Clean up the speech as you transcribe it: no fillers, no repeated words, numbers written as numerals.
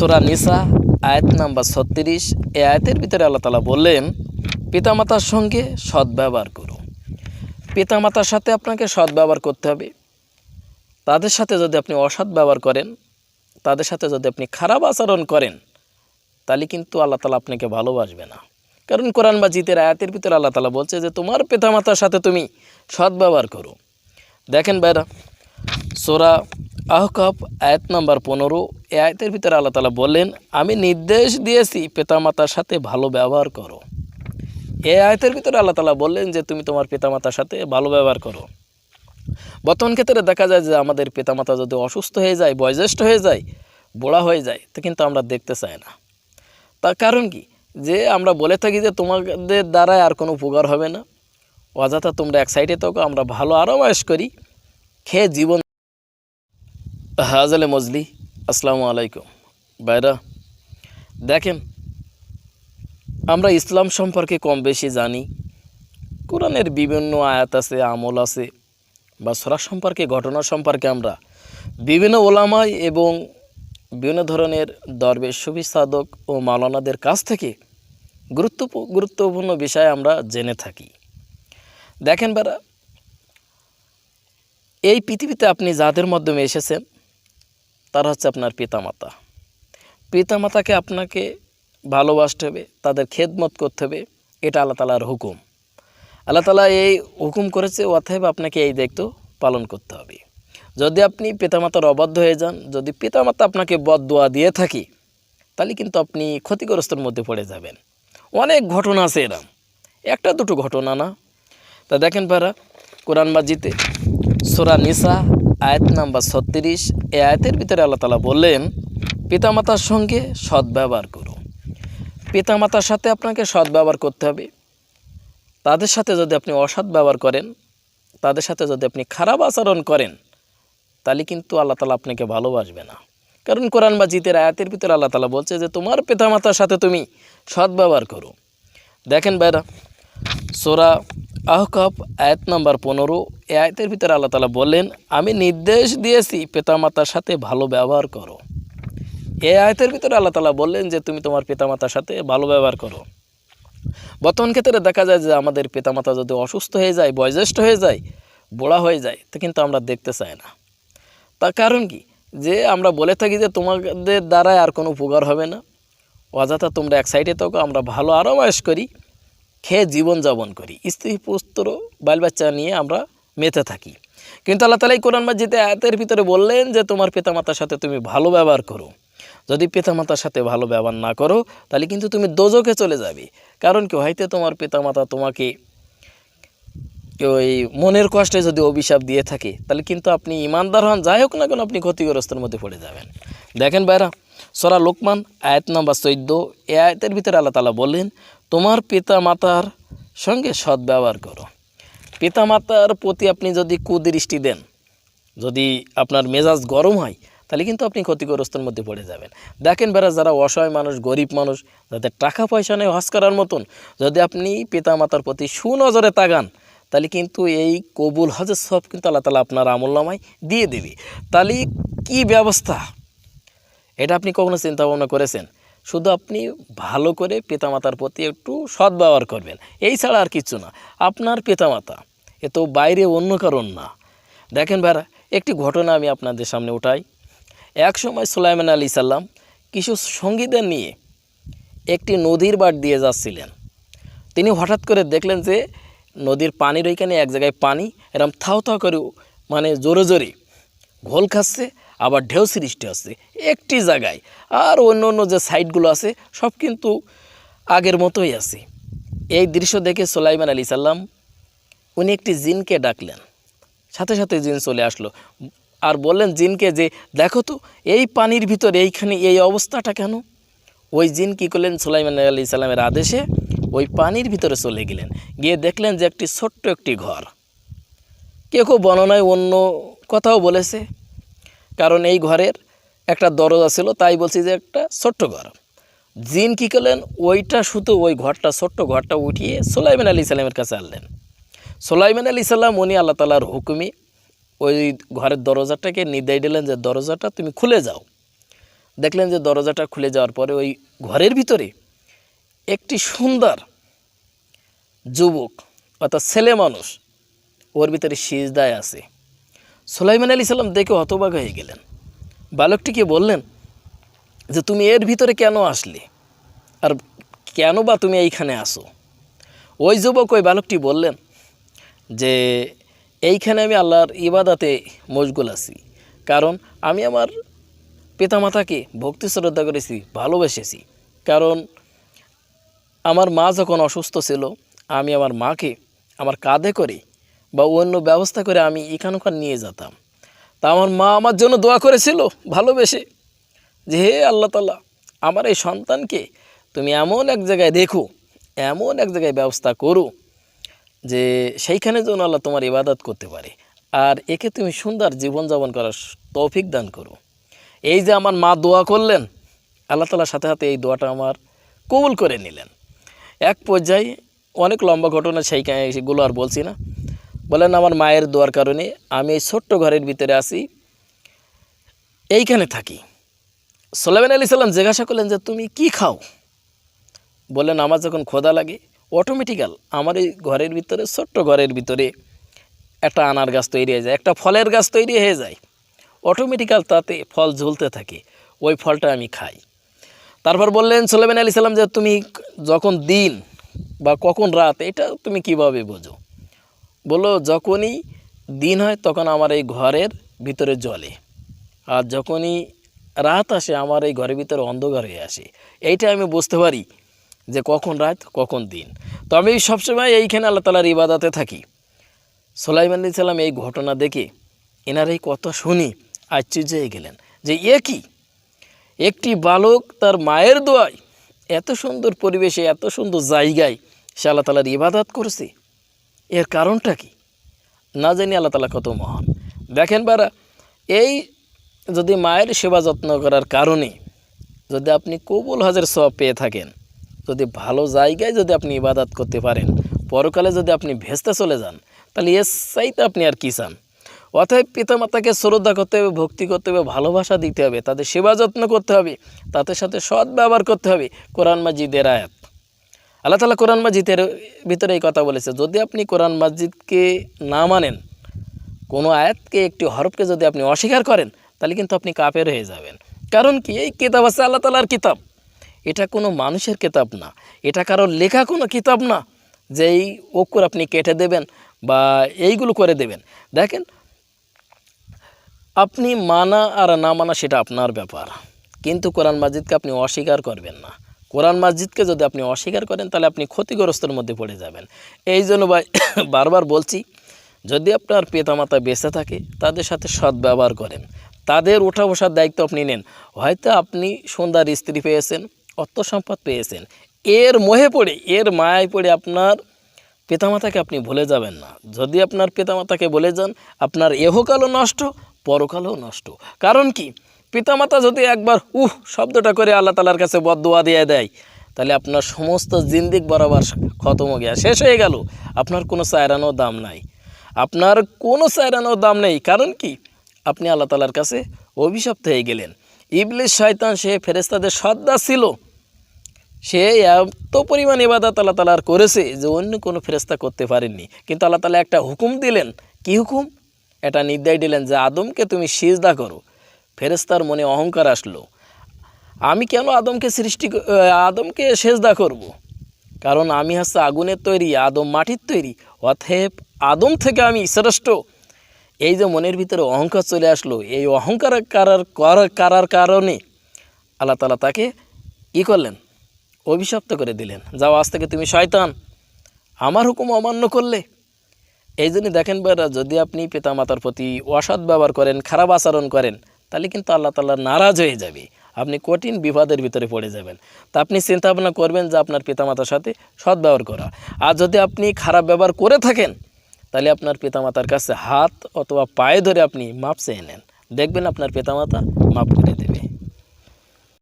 সূরা নিসা আয়াত নাম্বার 36। এই আয়াতের ভিতরে আল্লাহ তাআলা বললেন, পিতামাতার সঙ্গে সদ্ব্যবহার করো। পিতামাতার সাথে আপনাকে সদ্ব্যবহার করতে হবে। তাদের সাথে যদি আপনি অসৎ ব্যবহার করেন, তাদের সাথে যদি আপনি খারাপ আচরণ করেন, তাহলে কিন্তু আল্লাহ তাআলা আপনাকে ভালোবাসবে না। কারণ কোরআন মাজিদের আয়াতের ভিতরে আল্লাহ তাআলা বলছে যে তোমার পিতামাতার সাথে তুমি সদ্ব্যবহার করো। দেখেন ভাইরা, সূরা আহকাফ আয়াত নাম্বার 15। এই আয়াতের ভিতরে আল্লাহ তাআলা বললেন, আমি নির্দেশ দিয়েছি পিতামাতার সাথে ভালো ব্যবহার করো। এই আয়াতের ভিতরে আল্লাহ তাআলা বললেন যে তুমি তোমার পিতামাতার সাথে ভালো ব্যবহার করো। বর্তমান ক্ষেত্রে দেখা যায় যে আমাদের পিতামাতা যদি অসুস্থ হয়ে যায়, বয়োজ্যেষ্ঠ হয়ে যায়, বুড়া হয়ে যায়, তো কিন্তু আমরা দেখতে চাই না। তার কারণ কি, যে আমরা বলে থাকি যে তোমাদের দ্বারায় আর কোনো উপকার হবে না, অযথা তোমরা এক সাইডে থাকো, আমরা ভালো আরামায়েশ করি, খেয়ে জীবন। হাজালে মজলি, আসসালামু আলাইকুম ভাইরা। দেখেন, আমরা ইসলাম সম্পর্কে কম বেশি জানি। কোরআনের বিভিন্ন আয়াত আছে, আমল আছে, বা সূরা সম্পর্কে, ঘটনা সম্পর্কে আমরা বিভিন্ন ওলামায় এবং বিভিন্ন ধরনের দরবেশ, সুফি সাধক ও মাওলানাদের কাছ থেকে গুরুত্বপূর্ণ বিষয় আমরা জেনে থাকি। দেখেন ভাইরা, এই পৃথিবীতে আপনি যাদের মাধ্যমে এসেছেন তারা হচ্ছে আপনার পিতামাতা। পিতামাতাকে আপনাকে ভালোবাসতে হবে, তাদের খেদমত করতে হবে, এটা আল্লাহ তাআলার হুকুম। আল্লাহ তাআলা এই হুকুম করেছে, অতএব আপনাকে এই দায়িত্ব পালন করতে হবে। যদি আপনি পিতামাতার অবাধ্য হয়ে যান, যদি পিতামাতা আপনাকে বদদোয়া দিয়ে থাকে, তাহলে কিন্তু আপনি ক্ষতিগ্রস্তের মধ্যে পড়ে যাবেন। অনেক ঘটনা আছে এরম, একটা দুটো ঘটনা না। তা দেখেন ভাইরা, কোরআন মাজিদে সূরা নিসা আয়াত নাম্বার 36। এই আয়াতের ভিতরে আল্লাহ তাআলা বললেন, পিতামাতার সঙ্গে সদ্ব্যবহার করো। পিতামাতার সাথে আপনাকে সদ্ব্যবহার করতে হবে। তাদের সাথে যদি আপনি অসৎ ব্যবহার করেন, তাদের সাথে যদি আপনি খারাপ আচরণ করেন, তাহলে কিন্তু আল্লাহ তাআলা আপনাকে ভালোবাসবে না। কারণ কোরআন মাজিদের আয়াতের ভিতরে আল্লাহ তাআলা বলছে যে তোমার পিতামাতার সাথে তুমি সদ্ব্যবহার করো। দেখেন ভাইরা, সূরা আহকাফ আয়াত নাম্বার 15। এই আয়াতের ভিতরে আল্লাহ তাআলা বললেন, আমি নির্দেশ দিয়েছি পিতামাতার সাথে ভালো ব্যবহার করো। এই আয়াতের ভিতরে আল্লাহ তাআলা বললেন যে তুমি তোমার পিতামাতার সাথে ভালো ব্যবহার করো। বর্তমান ক্ষেত্রে দেখা যায় যে আমাদের পিতামাতা যদি অসুস্থ হয়ে যায়, বয়োজ্যেষ্ঠ হয়ে যায়, বুড়া হয়ে যায়, তো কিন্তু আমরা দেখতে চাই না। তার কারণ কি, যে আমরা বলে থাকি যে তোমাদের দ্বারায় আর কোনো উপকার হবে না, অযথা তোমরা এক সাইডে থাকো, আমরা ভালো আরামায়েশ করি, খেয়ে জীবনযাপন করি, স্ত্রী পুত্র বাল বাচ্চা নিয়ে আমরা মেতে থাকি। কিন্তু আল্লাহ তাআলা এই কোরআন মাজিদে আয়াতের ভিতরে বললেন যে তোমার পিতামাতার সাথে তুমি ভালো ব্যবহার করো। যদি পিতামাতার সাথে ভালো ব্যবহার না করো, তাহলে কিন্তু তুমি দোজখে চলে যাবে। কারণ কি, হয়তো তোমার পিতামাতা তোমাকে ওই মনের কষ্টে যদি অভিশাপ দিয়ে থাকে, তাহলে কিন্তু আপনি ইমানদার হন, যাই হোক না কেন, আপনি ক্ষতিগ্রস্তের মধ্যে পড়ে যাবেন। দেখেন ভাইরা, সূরা লোকমান আয়াত নাম্বার 14। এই আয়াতের ভিতরে আল্লাহ তাআলা বললেন, তোমার পিতামাতার সঙ্গে সদ্ব্যবহার করো। পিতামাতার প্রতি আপনি যদি কুদৃষ্টি দেন, যদি আপনার মেজাজ গরম হয়, তাহলে কিন্তু আপনি ক্ষতিগ্রস্তের মধ্যে পড়ে যাবেন। দেখেন ভাইরা, যারা অসহায় মানুষ, গরিব মানুষ, যাদের টাকা পয়সা নেই হজ করার মতন, যদি আপনি পিতামাতার প্রতি সুনজরে তাকান, তাহলে কিন্তু এই কবুল হজের সব কিন্তু আল্লাহ তাআলা আপনার আমলনামায় দিয়ে দেবে। তাহলে কি ব্যবস্থা, এটা আপনি কখনো চিন্তা ভাবনা করেছেন? শুধু আপনি ভালো করে পিতামাতার প্রতি একটু সদ্ব্যবহার করবেন, এই ছাড়া আর কিছু না। আপনার পিতামাতা, এ তো বাইরে অন্য কারণ না। দেখেন ভাইরা, একটি ঘটনা আমি আপনাদের সামনে উঠাই। এক সময় সুলাইমান আলাইহিস সালাম কিছু সঙ্গীদের নিয়ে একটি নদীর বাট দিয়ে যাচ্ছিলেন। তিনি হঠাৎ করে দেখলেন যে নদীর পানির ওইখানে এক জায়গায় পানি এরম থাও থাও করে, মানে জোরে জোরে ঘোল খাচ্ছে, আবার ঢেউ সৃষ্টি হচ্ছে একটি জায়গায়, আর অন্য অন্য যে সাইডগুলো আছে সব কিন্তু আগের মতোই আছে। এই দৃশ্য দেখে সুলাইমান আলাইহিস সালাম উনি একটি জিনকে ডাকলেন। সাথে সাথে জিন চলে আসলো আর বললেন জিনকে যে দেখো তো এই পানির ভিতরে এইখানে এই অবস্থাটা কেন। ওই জিন কী করলেন, সুলাইমান আলাইহিস সালামের আদেশে ওই পানির ভিতরে চলে গেলেন, গিয়ে দেখলেন যে একটি ছোট্ট একটি ঘর। কেউ কেউ বর্ণনায় অন্য কথাও বলেছে, কারণ এই ঘরের একটা দরজা ছিল, তাই বলছি যে একটা ছোট্ট ঘর। জিন কী করলেন, ওইটা শুধু ওই ঘরটা, ছোট্ট ঘরটা উঠিয়ে সুলাইমান আলাইহিস সালামের কাছে আনলেন। সুলাইমান আলাইহিস সালাম উনি আল্লাহ তাআলার হুকুমে ওই ঘরের দরজাটাকে নির্দেশ দিলেন যে দরজাটা তুমি খুলে যাও। দেখলেন যে দরজাটা খুলে যাওয়ার পরে ওই ঘরের ভিতরে একটি সুন্দর যুবক অর্থাৎ ছেলে মানুষ ওর ভিতরে সিজদায় আছে। সুলাইমান আলাইহিস সালাম দেখে হতবাক হয়ে গেলেন। বালকটিকে বললেন যে তুমি এর ভিতরে কেন আসলে, আর কেন বা তুমি এইখানে আসো? ওই যুবক ওই বালকটি বললেন যে এইখানে আমি আল্লাহর ইবাদতে মশগুল আছি, কারণ আমি আমার পিতামাতাকে ভক্তি শ্রদ্ধা করেছি, ভালোবেসেছি। কারণ আমার মা যখন অসুস্থ ছিল, আমি আমার মাকে আমার কাঁধে করে বা অন্য ব্যবস্থা করে আমি এখান ওখান নিয়ে যেতাম। তা আমার মা আমার জন্য দোয়া করেছিল ভালোবেসে যে হে আল্লাহ তাআলা, আমার এই সন্তানকে তুমি এমন এক জায়গায় দেখো, এমন এক জায়গায় ব্যবস্থা করো যে সেইখানে যেন আল্লাহ তোমার ইবাদত করতে পারে, আর একে তুমি সুন্দর জীবনযাপন করার তৌফিক দান করো। এই যে আমার মা দোয়া করলেন, আল্লাহ তাআলার সাথে সাথে এই দোয়াটা আমার কবুল করে নিলেন। এক পর্যায়ে অনেক লম্বা ঘটনা, সেগুলো আর বলছি না। বলেন আমার মায়ের দোয়ার কারণে আমি এই ছোট্ট ঘরের ভিতরে আসি, এইখানে থাকি। সুলাইমান আলাইহিস সালাম জিজ্ঞাসা করলেন যে তুমি কি খাও? বললেন আমার যখন ক্ষুধা লাগে অটোমেটিক্যাল আমার এই ঘরের ভিতরে, ছোট্ট ঘরের ভিতরে একটা আনার গাছ তৈরি হয়ে যায়, একটা ফলের গাছ তৈরি হয়ে যায়, অটোমেটিক্যাল তাতে ফল ঝুলতে থাকে, ওই ফলটা আমি খাই। তারপর বললেন সুলাইমান আলাইহিস সালাম যে তুমি যখন দিন বা কখন রাত এটা তুমি কিভাবে বোঝো? বললো যখনই দিন হয় তখন আমার এই ঘরের ভিতরে জ্বলে, আর যখনই রাত আসে আমার এই ঘরের ভিতরে অন্ধকার হয়ে আসে। এইটা আমি বুঝতে পারি যে কখন রাত কখন দিন। তো আমি সবসময় এইখানে আল্লাহ তাআলার ইবাদতে থাকি। সুলাইমান আলাইহিস সালাম এই ঘটনা দেখে এনার এই কথা শুনি আশ্চর্য হয়ে গেলেন যে এ কি, একটি বালক তার মায়ের দোয়ায় এত সুন্দর পরিবেশে, এত সুন্দর জায়গায় সে আল্লাহ তাআলার ইবাদত করছে, এর কারণটা কি? না জানি আল্লাহ তাআলা কত মহান। দেখেন বারা, এই যদি মায়ের সেবা যত্ন করার কারণে যদি আপনি কবুল হজের সওয়াব পেয়ে থাকেন, যদি ভালো জায়গায় যদি আপনি ইবাদত করতে পারেন, পরকালে যদি আপনি ভেস্তে চলে যান, তাহলে এর চাইতে আপনি আর কী চান? অতএব পিতামাতাকে শ্রদ্ধা করতে হবে, ভক্তি করতে হবে, ভালোবাসা দিতে হবে, তাদের সেবা যত্ন করতে হবে, তাদের সাথে সৎ ব্যবহার করতে হবে। কোরআন মাজিদের আয়াত, আল্লাহ তাআলা কোরআন মাজিদের ভিতরে এই কথা বলেছে, যদি আপনি কোরআন মাজিদকে না মানেন, কোনো আয়াতকে, একটি হরফকে যদি আপনি অস্বীকার করেন, তাহলে কিন্তু আপনি কাফের হয়ে যাবেন। কারণ কি, এই কিতাব আছে আল্লাহ তাআলার কিতাব, এটা কোনো মানুষের কিতাব না, এটা কারোর লেখা কোনো কিতাব না যে এই অক্ষর আপনি কেটে দেবেন বা এইগুলো করে দেবেন। দেখেন, আপনি মানা আর না মানা সেটা আপনার ব্যাপার, কিন্তু কোরআন মাজিদকে আপনি অস্বীকার করবেন না। কোরআন মাজিদকে যদি আপনি অস্বীকার করেন, তাহলে আপনি ক্ষতিগ্রস্তের মধ্যে পড়ে যাবেন। এই জন্য ভাই বারবার বলছি, যদি আপনার পিতামাতা বেঁচে থাকে তাদের সাথে সৎ ব্যবহার করেন, তাদের ওঠা বসার দায়িত্ব আপনি নেন। হয়তো আপনি সুন্দর স্ত্রী পেয়েছেন, অর্থ সম্পদ পেয়েছেন, এর মোহে পড়ে, এর মায়ায় পড়ে আপনার পিতামাতাকে আপনি ভুলে যাবেন না। যদি আপনার পিতামাতাকে ভুলে যান, আপনার এহকালও নষ্ট, পরকালও নষ্ট। কারণ কি, পিতামাতা যদি একবার শব্দটা করে আল্লাহ তাআলার কাছে বদদোয়া দিয়ে দেয়, তাহলে আপনার সমস্ত জিন্দিগ বরাবর খতম হয়ে গেল, শেষ হয়ে গেল। আপনার কোনো চায়রানোর দাম নাই, আপনার কোনো চায়রানোর দাম নেই। কারণ কি, আপনি আল্লাহ তাআলার কাছে অভিশপ্ত হয়ে গেলেন। ইবলিস শয়তান, সে ফেরেশতাদের সর্দার ছিল, সে এত পরিমাণ ইবাদত আল্লাহ তাআলার করেছে যে অন্য কোনো ফেরেশতা করতে পারেননি। কিন্তু আল্লাহ তাআলা একটা হুকুম দিলেন, কি হুকুম? এটা নির্দেশ দিলেন যে আদমকে তুমি সিজদা করো। ফেরেশতার মনে অহংকার আসলো, আমি কেন আদমকে সিজদা করব? কারণ আমি হচ্ছে আগুনের তৈরি, আদম মাটির তৈরি, অতএব আদম থেকে আমি শ্রেষ্ঠ। এই যে মনের ভিতরে অহংকার চলে আসলো, এই অহংকার করার কারণে আল্লাহ তাআলা তাকে করলেন, অভিশপ্ত করে দিলেন, যাও আজ থেকে তুমি শয়তান, আমার হুকুম অমান্য করলে। এই জন্য দেখেন ভাইরা, যদি আপনি পিতামাতার প্রতি অসৎ ব্যবহার করেন, খারাপ আচরণ করেন, তাহলে কিন্তু আল্লাহ তাআলা নারাজ হয়ে যাবে, আপনি কঠিন বিপদের ভিতরে পড়ে যাবেন। তা আপনি চিন্তা ভাবনা করবেন যে আপনার পিতামাতার সাথে সৎ ব্যবহার করা। আর যদি আপনি খারাপ ব্যবহার করে থাকেন, তাহলে আপনার পিতামাতার কাছে হাত অথবা পায়ে ধরে আপনি মাপ চেয়ে নেন, দেখবেন আপনার পিতামাতা মাপ করে দেবে।